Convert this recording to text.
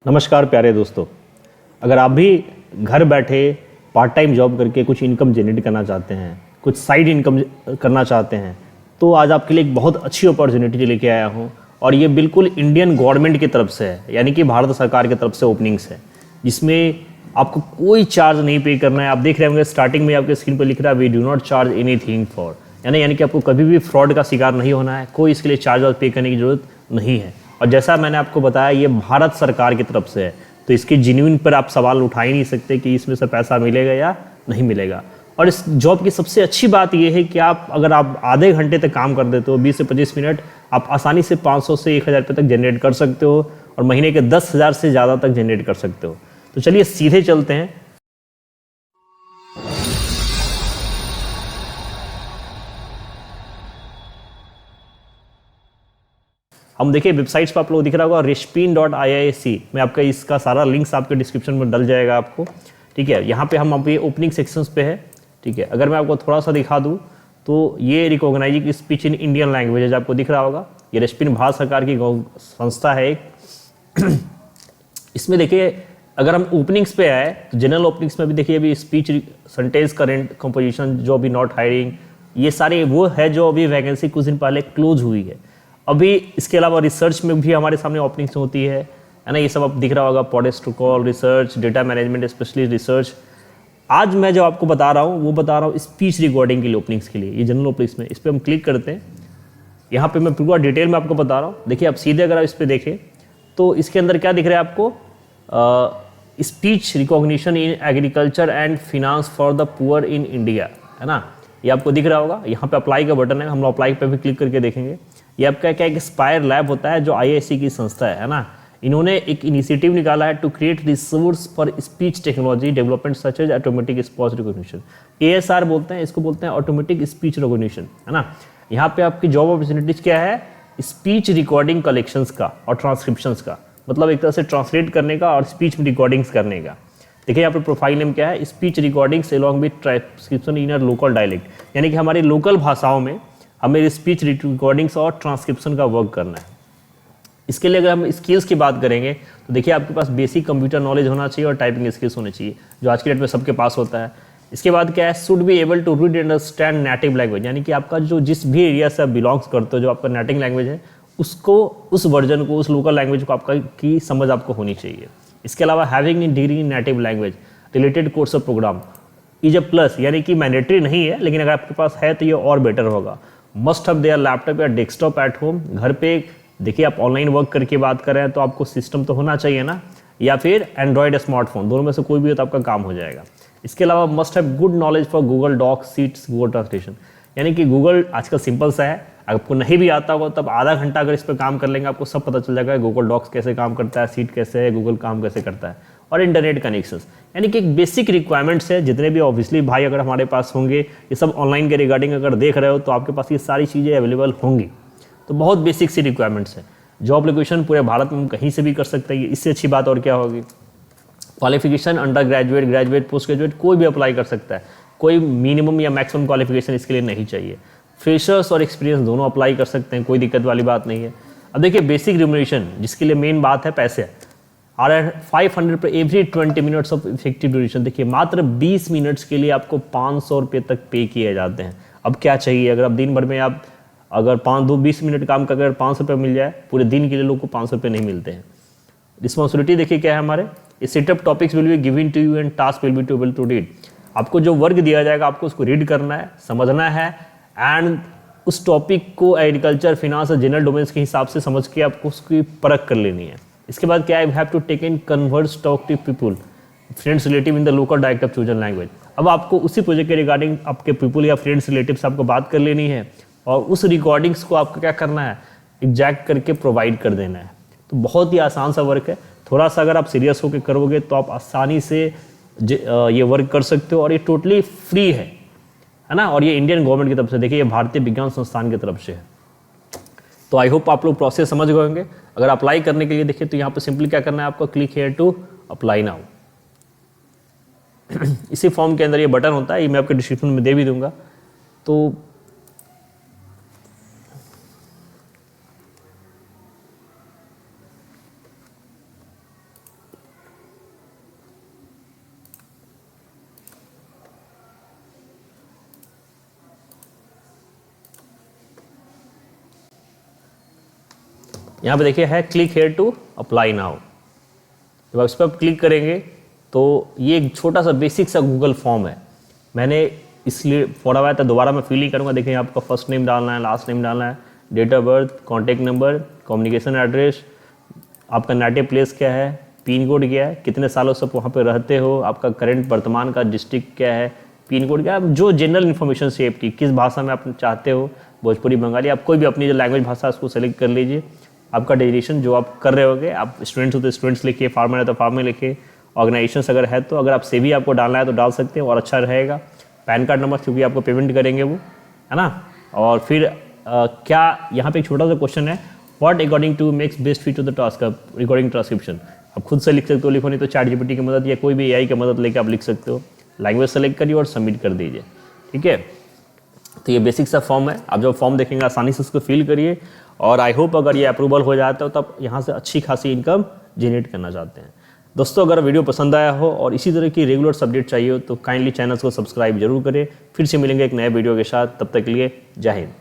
नमस्कार प्यारे दोस्तों। अगर आप भी घर बैठे पार्ट टाइम जॉब करके कुछ इनकम जनरेट करना चाहते हैं, कुछ साइड इनकम करना चाहते हैं, तो आज आपके लिए एक बहुत अच्छी अपॉर्चुनिटी लेके आया हूँ। और ये बिल्कुल इंडियन गवर्नमेंट की तरफ से है, यानी कि भारत सरकार की तरफ से ओपनिंग्स है, जिसमें आपको कोई चार्ज नहीं पे करना है। आप देख रहे होंगे स्टार्टिंग में आपके स्क्रीन पर लिख रहा है we do not charge anything for, यानी कि आपको कभी भी फ्रॉड का शिकार नहीं होना है, कोई इसके लिए चार्ज पे करने की जरूरत नहीं है। और जैसा मैंने आपको बताया ये भारत सरकार की तरफ से है, तो इसके जेन्युइन पर आप सवाल उठा ही नहीं सकते कि इसमें से पैसा मिलेगा या नहीं मिलेगा। और इस जॉब की सबसे अच्छी बात यह है कि अगर आप आधे घंटे तक काम कर देते हो, 20 से 25 मिनट, आप आसानी से 500 से 1000 रुपये तक जनरेट कर सकते हो और महीने के 10,000 से ज़्यादा तक जनरेट कर सकते हो। तो चलिए सीधे चलते हैं। हम देखिए वेबसाइट्स पर आप लोग दिख रहा होगा respin.iisc में, आपका इसका सारा लिंक्स आपके डिस्क्रिप्शन में डल जाएगा आपको। ठीक है, यहाँ पे हम अभी ओपनिंग सेक्शंस पे है। ठीक है, अगर मैं आपको थोड़ा सा दिखा दूँ तो ये recognising speech in Indian language आपको दिख रहा होगा। ये रेस्पिन भारत सरकार की संस्था है एक। इसमें देखिए अगर हम ओपनिंग्स पे आए तो जनरल ओपनिंग्स में भी देखिए अभी स्पीच, सेंटेंस, करेंट कंपोजिशन, जो अभी नॉट हायरिंग, ये सारे वो है जो अभी वैकेंसी कुछ दिन पहले क्लोज हुई है। अभी इसके अलावा रिसर्च में भी हमारे सामने ओपनिंग्स होती है ना। ये सब आप दिख रहा होगा, protocol research, data management specialist research. आज मैं जो आपको बता रहा हूँ वो बता रहा हूँ स्पीच रिकॉर्डिंग के लिए ओपनिंग्स के लिए, ये जनरल ओपनिंग्स में। इस पर हम क्लिक करते हैं, यहाँ पे मैं पूरा डिटेल में आपको बता रहा हूँ। देखिए आप सीधे अगर आप इस पर देखें तो इसके अंदर क्या दिख रहा है आपको, speech recognition in agriculture and finance for the poor in India, है ना। ये आपको दिख रहा होगा, यहाँ पे अप्लाई का बटन है, हम लोग अप्लाई पे भी क्लिक करके देखेंगे। ये आपका क्या एक स्पायर लैब होता है जो आईआईएससी की संस्था है ना। इन्होंने एक इनिशिएटिव निकाला है to create resource for speech technology development such as automatic speech recognition, ASR बोलते हैं इसको, बोलते हैं ऑटोमेटिक स्पीच रिकॉग्निशन, है ना। यहाँ पे आपकी जॉब अपॉर्चुनिटीज क्या है, स्पीच रिकॉर्डिंग कलेक्शंस का और ट्रांसक्रिप्शंस का, मतलब एक तरह से ट्रांसलेट करने का और स्पीच रिकॉर्डिंग्स करने का। देखिए यहाँ पे प्रोफाइल नेम क्या है, speech recordings along with transcription in a local dialect, यानी कि हमारी लोकल भाषाओं में हमें स्पीच रिकॉर्डिंग्स और ट्रांसक्रिप्शन का वर्क करना है। इसके लिए अगर हम स्किल्स की बात करेंगे तो देखिए आपके पास बेसिक कंप्यूटर नॉलेज होना चाहिए और टाइपिंग स्किल्स होने चाहिए, जो आज की डेट में सबके पास होता है। इसके बाद क्या है, should be able to read understand native language, यानी कि आपका जो जिस भी एरिया से आप बिलोंग्स करते हो, जो आपका नेटिव लैंग्वेज है उसको, उस वर्जन को, उस लोकल लैंग्वेज को आपका की समझ आपको होनी चाहिए। इसके अलावा having in degree in native language related course of program is a plus, यानी कि मैंडेटरी नहीं है, लेकिन अगर आपके पास है तो ये और बेटर होगा। मस्ट हैव देयर लैपटॉप या डेस्कटॉप एट होम, घर पे देखिए आप ऑनलाइन वर्क करके बात कर रहे हैं तो आपको सिस्टम तो होना चाहिए ना, या फिर एंड्रॉयड स्मार्टफोन, दोनों में से कोई भी हो तो आपका काम हो जाएगा। इसके अलावा must have good knowledge for Google Docs, sheets, Google translation, यानी कि गूगल आजकल सिंपल सा है, आपको नहीं भी आता होगा तब आधा घंटा अगर इस पर काम कर लेंगे आपको सब पता चल जाएगा गूगल डॉक्स कैसे काम करता है, सीट कैसे है, गूगल काम कैसे करता है, और इंटरनेट कनेक्शंस, यानी कि एक बेसिक रिक्वायरमेंट्स है जितने भी ऑब्वियसली भाई अगर हमारे पास होंगे, ये सब ऑनलाइन के रिगार्डिंग अगर देख रहे हो तो आपके पास ये सारी चीज़ें अवेलेबल होंगी। तो बहुत बेसिक सी रिक्वायरमेंट्स है। जॉब लोकेशन पूरे भारत में कहीं से भी कर सकते हैं, इससे अच्छी बात और क्या होगी। Qualification under graduate, graduate, post graduate कोई भी अप्लाई कर सकता है, कोई मिनिमम या मैक्सिमम क्वालिफिकेशन इसके लिए नहीं चाहिए। फ्रेशर्स और एक्सपीरियंस दोनों अप्लाई कर सकते हैं, कोई दिक्कत वाली बात नहीं है। अब देखिए बेसिक रिम्यूनरेशन, जिसके लिए मेन बात है पैसे, और 500 पर every 20 minutes of effective duration. देखिए मात्र 20 मिनट्स के लिए आपको 500 रुपये तक पे किए जाते हैं। अब क्या चाहिए, अगर आप दिन भर में आप अगर 20 मिनट काम कर अगर 500 रुपये मिल जाए, पूरे दिन के लिए लोग को 500 रुपये नहीं मिलते हैं। रिस्पॉन्सिबिलिटी देखिए क्या है हमारे, setup topics will be given to you and task will be to able to read. आपको जो वर्क दिया जाएगा आपको उसको रीड करना है, समझना है, एंड उस टॉपिक को एग्रीकल्चर, फिनांस और जनरल डोमेन्स के हिसाब से समझ के आपको उसकी परख कर लेनी है। इसके बाद क्या है, you have to take in converse talk to people, friends relative in the local dialect of chosen language. अब आपको उसी प्रोजेक्ट के रिगार्डिंग आपके पीपल या फ्रेंड्स रिलेटिव से आपको बात कर लेनी है और उस रिकॉर्डिंग्स को आपको क्या करना है, एग्जैक्ट करके प्रोवाइड कर देना है। तो बहुत ही आसान सा वर्क है, थोड़ा सा अगर आप सीरियस होकर करोगे तो आप आसानी से ये वर्क कर सकते हो, और ये टोटली फ्री है ना। और ये इंडियन गवर्नमेंट की तरफ से, देखिए ये भारतीय विज्ञान संस्थान की तरफ से है। तो आई होप आप लोग प्रोसेस समझ गए होंगे। अगर अप्लाई करने के लिए देखिए तो यहाँ पे सिंपली क्या करना है आपको, click here to apply now. इसी फॉर्म के अंदर ये बटन होता है, ये मैं आपके डिस्क्रिप्शन में दे भी दूंगा। तो यहाँ पे देखिए है click here to apply now. जब आप इस पर क्लिक करेंगे तो ये एक छोटा सा बेसिक सा गूगल फॉर्म है, मैंने इसलिए फोड़ा हुआ है तो दोबारा मैं फिल नहीं करूँगा। देखिए आपका फर्स्ट नेम डालना है, लास्ट नेम डालना है, date of birth, contact number, communication address, आपका नेटिव प्लेस क्या है, पिन कोड क्या है, कितने सालों से वहाँ पे रहते हो, आपका करंट वर्तमान का डिस्ट्रिक्ट क्या है, पिन कोड क्या है, जो जनरल इन्फॉर्मेशन से आपकी किस भाषा में आप चाहते हो, भोजपुरी, बंगाली, आप कोई भी अपनी जो लैंग्वेज भाषा है उसको सेलेक्ट कर लीजिए। आपका डेजिग्नेशन जो आप कर रहे होगे, आप स्टूडेंट्स हो तो स्टूडेंट्स लिखिए, फार्मर है तो फार्मर लिखिए, ऑर्गेनाइजेशन अगर है तो, अगर आप सेवी आपको डालना है तो डाल सकते हैं और अच्छा रहेगा। पैन कार्ड नंबर क्योंकि आपको पेमेंट करेंगे वो, है ना। और फिर क्या यहाँ पे एक छोटा सा क्वेश्चन है, what according to makes best fit to the task recording transcription. आप खुद से लिख सकते हो, लिखो नहीं तो चैट जीपीटी की मदद या कोई भी एआई की मदद लेकर आप लिख सकते हो। लैंग्वेज सेलेक्ट करिए और सबमिट कर दीजिए, ठीक है। तो ये बेसिक सा फॉर्म है, आप जब फॉर्म देखेंगे आसानी से उसको फिल करिए और आई होप अगर ये अप्रूवल हो जाता है तो आप यहाँ से अच्छी खासी इनकम जनरेट करना चाहते हैं। दोस्तों अगर वीडियो पसंद आया हो और इसी तरह की रेगुलर अपडेट चाहिए हो तो काइंडली चैनल को सब्सक्राइब जरूर करें। फिर से मिलेंगे एक नए वीडियो के साथ, तब तक के लिए जय हिंद।